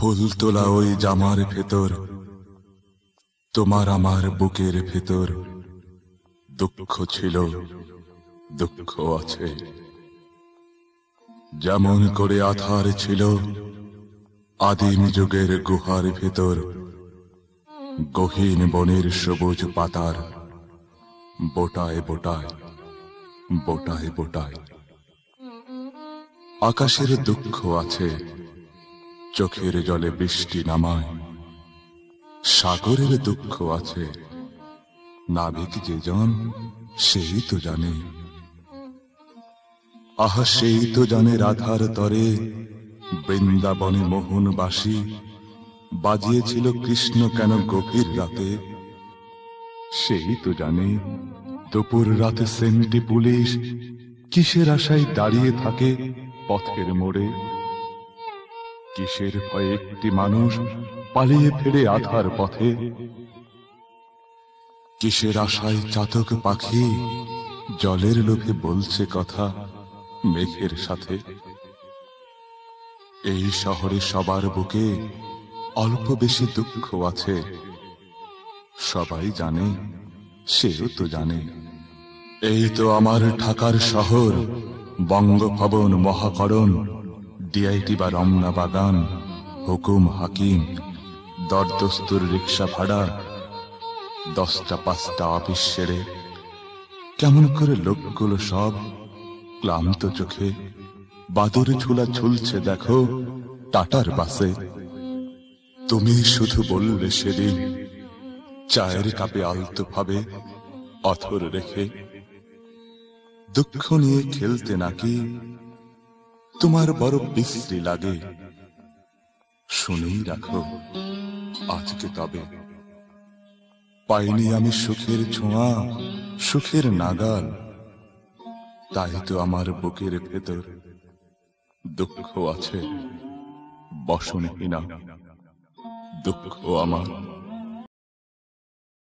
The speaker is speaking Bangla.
ফুল তোলা ওই জামার ভেতর, তোমার আমার বুকের ভেতর দুঃখ ছিল, দুঃখ আছে। যেমন করে আধার ছিল আদিম যুগের গুহার ভেতর, গহীন বনের সবুজ পাতার বোটায় বোটায়, বোটায় বোটায়। আকাশের দুঃখ আছে, চোখের জলে বৃষ্টি নামায়। সাগরের দুঃখ আছে, নাবিক যে জন সেই তো জানে। আহা সেই তো জানে রাধার তরে বৃন্দাবনে মোহনবাসী বাজিয়েছিল কৃষ্ণ কেন গভীর রাতে। সেই তো জানে দুপুর রাতে সেন্টি পুলিশ কিসের আশায় দাঁড়িয়ে থাকে পথের মোড়ে। কিসের ভয়ে একটি মানুষ পালিয়ে ফেরে আধার পথে। কিসের আশায় চাতক পাখি জলের লোভে বলছে কথা মেঘের সাথে। এই শহরে সবার বুকে অল্প বেশি দুঃখ আছে, সবাই জানে, সেও তো জানে। এই তো আমার ঢাকার শহর, বঙ্গভবন, মহাকরণ, ডিআইটি বা রমনা বাগান, হুকুম হাকিম, দরদস্তুর রিক্সা ভাড়া, 10টা 5টা অফিস সেরে কেমন করে লোকগুলো সব ক্লান্ত চোখে বাদুর ঝুলা ঝুলছে দেখো টাটার বাসে। তুমি শুধু বললে সেদিন চায়ের কাপে আলতো ভাবে অথর রেখে, দুঃখ নিয়ে খেলতে নাকি তোমার বড় বিশ্রী লাগে। শুনেই রাখো আজকে তবে পাইনি আমি সুখের ছোঁয়া, সুখের নাগাল। তাই তো আমার বুকের ভেতর দুঃখ আছে, বসনহীনা দুঃখ আমার।